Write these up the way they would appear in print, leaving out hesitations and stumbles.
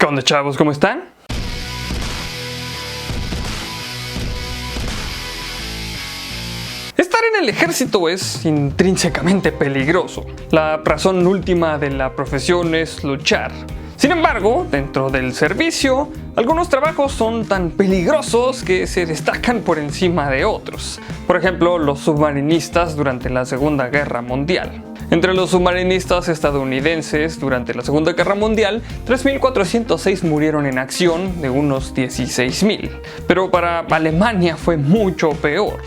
¿Qué onda, chavos? ¿Cómo están? Estar en el ejército es intrínsecamente peligroso. La razón última de la profesión es luchar. Sin embargo, dentro del servicio, algunos trabajos son tan peligrosos que se destacan por encima de otros. Por ejemplo, los submarinistas durante la Segunda Guerra Mundial. Entre los submarinistas estadounidenses durante la Segunda Guerra Mundial, 3.406 murieron en acción de unos 16.000. Pero para Alemania fue mucho peor.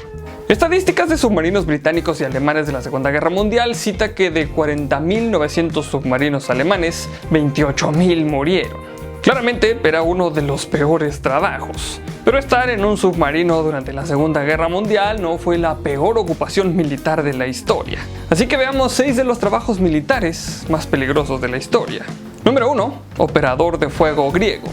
Estadísticas de submarinos británicos y alemanes de la Segunda Guerra Mundial cita que de 40.900 submarinos alemanes, 28.000 murieron. Claramente era uno de los peores trabajos. Pero estar en un submarino durante la Segunda Guerra Mundial no fue la peor ocupación militar de la historia. Así que veamos 6 de los trabajos militares más peligrosos de la historia. Número 1. Operador de fuego griego.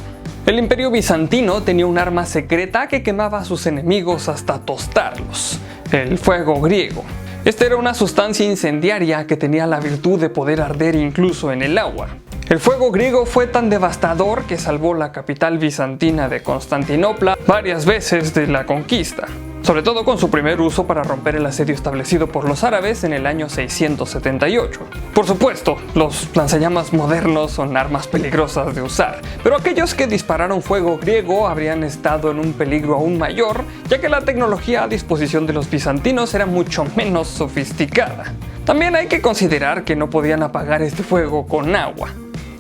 El Imperio Bizantino tenía un arma secreta que quemaba a sus enemigos hasta tostarlos: el fuego griego. Esta era una sustancia incendiaria que tenía la virtud de poder arder incluso en el agua. El fuego griego fue tan devastador que salvó la capital bizantina de Constantinopla varias veces de la conquista, sobre todo con su primer uso para romper el asedio establecido por los árabes en el año 678. Por supuesto, los lanzallamas modernos son armas peligrosas de usar, pero aquellos que dispararon fuego griego habrían estado en un peligro aún mayor, ya que la tecnología a disposición de los bizantinos era mucho menos sofisticada. También hay que considerar que no podían apagar este fuego con agua.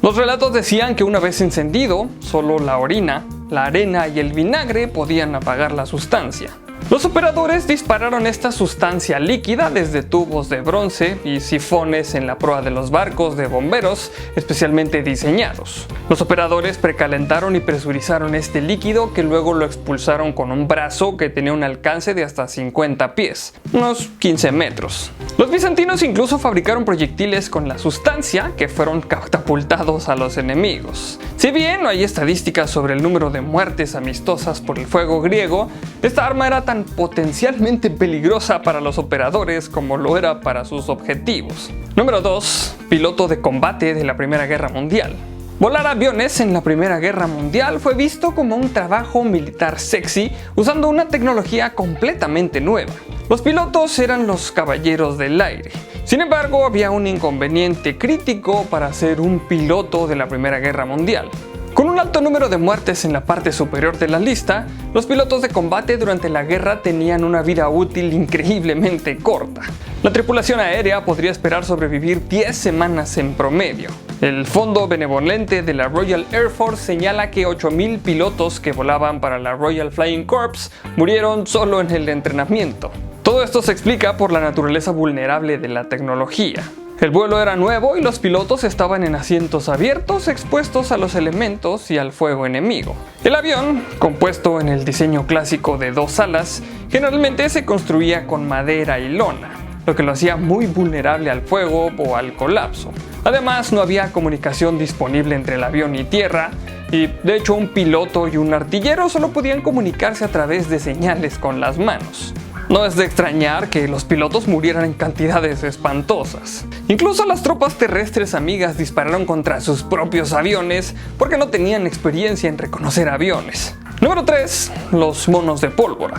Los relatos decían que una vez encendido, solo la orina, la arena y el vinagre podían apagar la sustancia. Los operadores dispararon esta sustancia líquida desde tubos de bronce y sifones en la proa de los barcos de bomberos especialmente diseñados. Los operadores precalentaron y presurizaron este líquido, que luego lo expulsaron con un brazo que tenía un alcance de hasta 50 pies, unos 15 metros. Los bizantinos incluso fabricaron proyectiles con la sustancia que fueron catapultados a los enemigos. Si bien no hay estadísticas sobre el número de muertes amistosas por el fuego griego, esta arma era tan potencialmente peligrosa para los operadores como lo era para sus objetivos. Número 2. Piloto de combate de la Primera Guerra Mundial. Volar aviones en la Primera Guerra Mundial fue visto como un trabajo militar sexy, usando una tecnología completamente nueva. Los pilotos eran los caballeros del aire. Sin embargo, había un inconveniente crítico para ser un piloto de la Primera Guerra Mundial. Con un alto número de muertes en la parte superior de la lista, los pilotos de combate durante la guerra tenían una vida útil increíblemente corta. La tripulación aérea podría esperar sobrevivir 10 semanas en promedio. El Fondo Benevolente de la Royal Air Force señala que 8.000 pilotos que volaban para la Royal Flying Corps murieron solo en el entrenamiento. Todo esto se explica por la naturaleza vulnerable de la tecnología. El vuelo era nuevo y los pilotos estaban en asientos abiertos, expuestos a los elementos y al fuego enemigo. El avión, compuesto en el diseño clásico de 2 alas, generalmente se construía con madera y lona, lo que lo hacía muy vulnerable al fuego o al colapso. Además, no había comunicación disponible entre el avión y tierra, y de hecho un piloto y un artillero solo podían comunicarse a través de señales con las manos. No es de extrañar que los pilotos murieran en cantidades espantosas. Incluso las tropas terrestres amigas dispararon contra sus propios aviones porque no tenían experiencia en reconocer aviones. Número 3. Los monos de pólvora.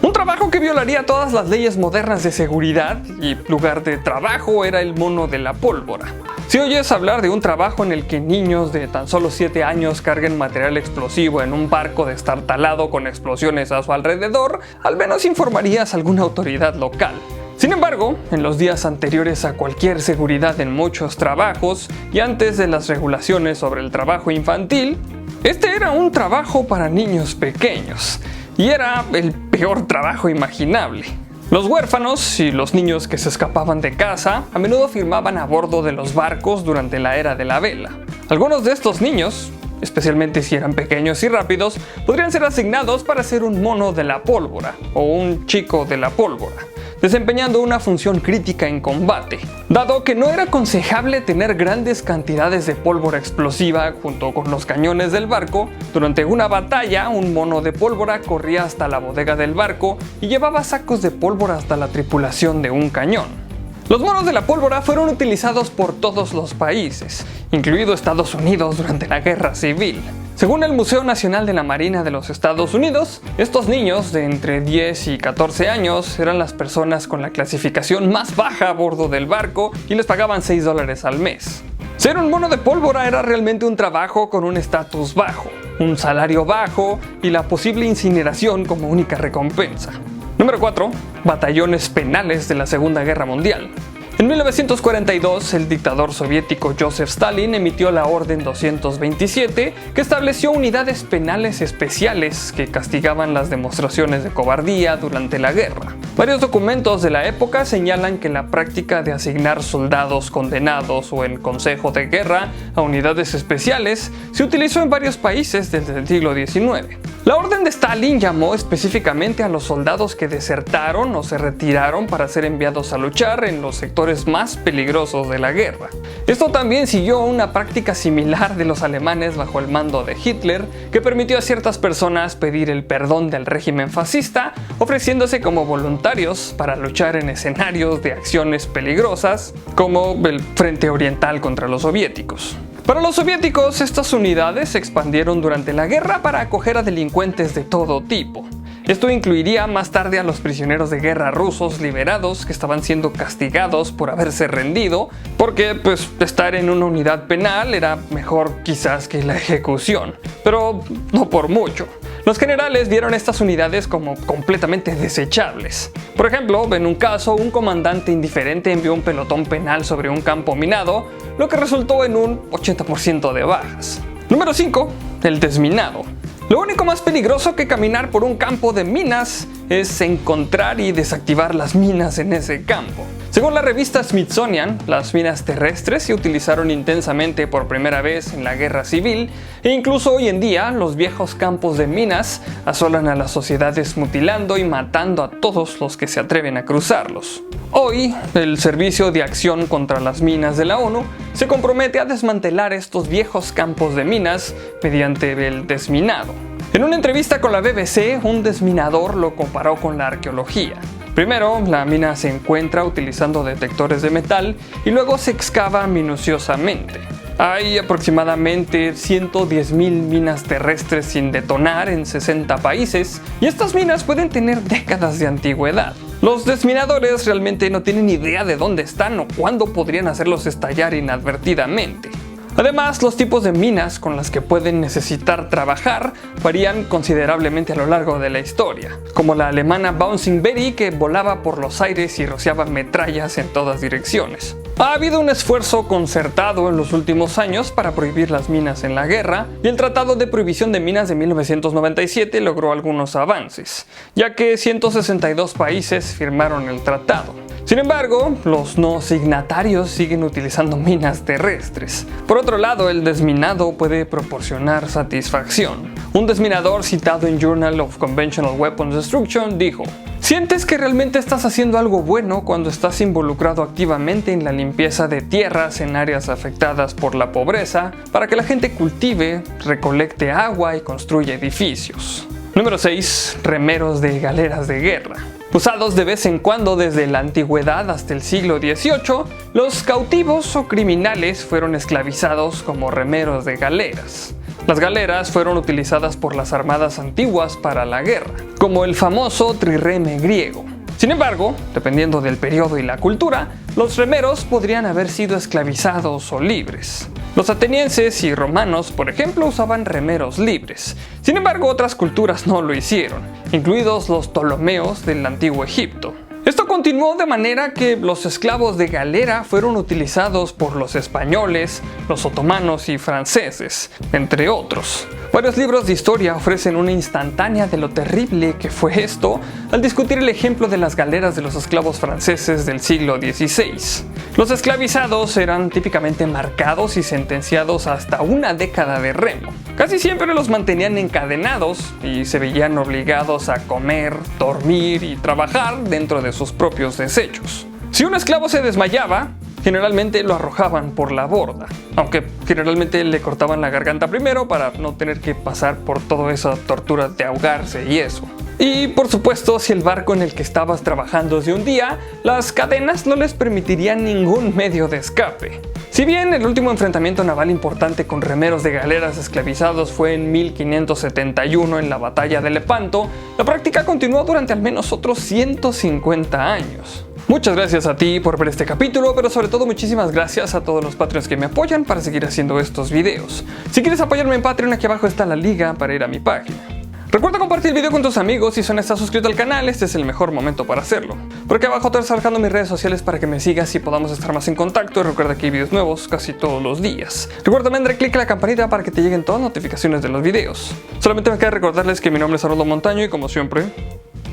Un trabajo que violaría todas las leyes modernas de seguridad y lugar de trabajo era el mono de la pólvora. Si oyes hablar de un trabajo en el que niños de tan solo 7 años carguen material explosivo en un barco destartalado con explosiones a su alrededor, al menos informarías a alguna autoridad local. Sin embargo, en los días anteriores a cualquier seguridad en muchos trabajos y antes de las regulaciones sobre el trabajo infantil, este era un trabajo para niños pequeños y era el peor trabajo imaginable. Los huérfanos y los niños que se escapaban de casa a menudo firmaban a bordo de los barcos durante la era de la vela. Algunos de estos niños, especialmente si eran pequeños y rápidos, podrían ser asignados para ser un mono de la pólvora o un chico de la pólvora, desempeñando una función crítica en combate, dado que no era aconsejable tener grandes cantidades de pólvora explosiva junto con los cañones del barco. Durante una batalla, un mono de pólvora corría hasta la bodega del barco y llevaba sacos de pólvora hasta la tripulación de un cañón. Los monos de la pólvora fueron utilizados por todos los países, incluido Estados Unidos durante la Guerra Civil. Según el Museo Nacional de la Marina de los Estados Unidos, estos niños de entre 10 y 14 años eran las personas con la clasificación más baja a bordo del barco y les pagaban $6 al mes. Ser un mono de pólvora era realmente un trabajo con un estatus bajo, un salario bajo y la posible incineración como única recompensa. Número 4. Batallones penales de la Segunda Guerra Mundial. En 1942, el dictador soviético Joseph Stalin emitió la Orden 227, que estableció unidades penales especiales que castigaban las demostraciones de cobardía durante la guerra. Varios documentos de la época señalan que la práctica de asignar soldados condenados o en consejo de guerra a unidades especiales se utilizó en varios países desde el siglo XIX. La orden de Stalin llamó específicamente a los soldados que desertaron o se retiraron para ser enviados a luchar en los sectores más peligrosos de la guerra. Esto también siguió una práctica similar de los alemanes bajo el mando de Hitler, que permitió a ciertas personas pedir el perdón del régimen fascista, ofreciéndose como voluntarios para luchar en escenarios de acciones peligrosas, como el Frente Oriental contra los soviéticos. Para los soviéticos, estas unidades se expandieron durante la guerra para acoger a delincuentes de todo tipo. Esto incluiría más tarde a los prisioneros de guerra rusos liberados que estaban siendo castigados por haberse rendido, porque estar en una unidad penal era mejor quizás que la ejecución, pero no por mucho. Los generales vieron estas unidades como completamente desechables. Por ejemplo, en un caso, un comandante indiferente envió un pelotón penal sobre un campo minado, lo que resultó en un 80% de bajas. Número 5. El desminado. Lo único más peligroso que caminar por un campo de minas es encontrar y desactivar las minas en ese campo. Según la revista Smithsonian, las minas terrestres se utilizaron intensamente por primera vez en la Guerra Civil e incluso hoy en día los viejos campos de minas asolan a las sociedades mutilando y matando a todos los que se atreven a cruzarlos. Hoy, el Servicio de Acción contra las Minas de la ONU se compromete a desmantelar estos viejos campos de minas mediante el desminado. En una entrevista con la BBC, un desminador lo comparó con la arqueología. Primero, la mina se encuentra utilizando detectores de metal y luego se excava minuciosamente. Hay aproximadamente 110.000 minas terrestres sin detonar en 60 países y estas minas pueden tener décadas de antigüedad. Los desminadores realmente no tienen idea de dónde están o cuándo podrían hacerlos estallar inadvertidamente. Además, los tipos de minas con las que pueden necesitar trabajar varían considerablemente a lo largo de la historia, como la alemana Bouncing Betty, que volaba por los aires y rociaba metrallas en todas direcciones. Ha habido un esfuerzo concertado en los últimos años para prohibir las minas en la guerra, y el Tratado de Prohibición de Minas de 1997 logró algunos avances, ya que 162 países firmaron el tratado. Sin embargo, los no signatarios siguen utilizando minas terrestres. Por otro lado, el desminado puede proporcionar satisfacción. Un desminador citado en Journal of Conventional Weapons Destruction dijo: "Sientes que realmente estás haciendo algo bueno cuando estás involucrado activamente en la limpieza de tierras en áreas afectadas por la pobreza para que la gente cultive, recolecte agua y construya edificios". Número 6. Remeros de galeras de guerra. Usados de vez en cuando desde la antigüedad hasta el siglo XVIII, los cautivos o criminales fueron esclavizados como remeros de galeras. Las galeras fueron utilizadas por las armadas antiguas para la guerra, como el famoso trireme griego. Sin embargo, dependiendo del periodo y la cultura, los remeros podrían haber sido esclavizados o libres. Los atenienses y romanos, por ejemplo, usaban remeros libres. Sin embargo, otras culturas no lo hicieron, incluidos los ptolomeos del antiguo Egipto. Esto continuó de manera que los esclavos de galera fueron utilizados por los españoles, los otomanos y franceses, entre otros. Varios libros de historia ofrecen una instantánea de lo terrible que fue esto al discutir el ejemplo de las galeras de los esclavos franceses del siglo XVI. Los esclavizados eran típicamente marcados y sentenciados hasta una década de remo. Casi siempre los mantenían encadenados y se veían obligados a comer, dormir y trabajar dentro de sus propios desechos. Si un esclavo se desmayaba, generalmente lo arrojaban por la borda, aunque generalmente le cortaban la garganta primero para no tener que pasar por toda esa tortura de ahogarse y eso. Y por supuesto, si el barco en el que estabas trabajando se hundía, las cadenas no les permitirían ningún medio de escape. Si bien el último enfrentamiento naval importante con remeros de galeras esclavizados fue en 1571 en la batalla de Lepanto, la práctica continuó durante al menos otros 150 años. Muchas gracias a ti por ver este capítulo, pero sobre todo muchísimas gracias a todos los Patreons que me apoyan para seguir haciendo estos videos. Si quieres apoyarme en Patreon, aquí abajo está la liga para ir a mi página. Recuerda compartir el video con tus amigos y si no estás suscrito al canal, este es el mejor momento para hacerlo. Por aquí abajo te estaré dejando mis redes sociales para que me sigas y podamos estar más en contacto. Y recuerda que hay videos nuevos casi todos los días. Recuerda también darle click a la campanita para que te lleguen todas las notificaciones de los videos. Solamente me queda recordarles que mi nombre es Haroldo Montaño y como siempre,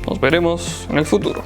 nos veremos en el futuro.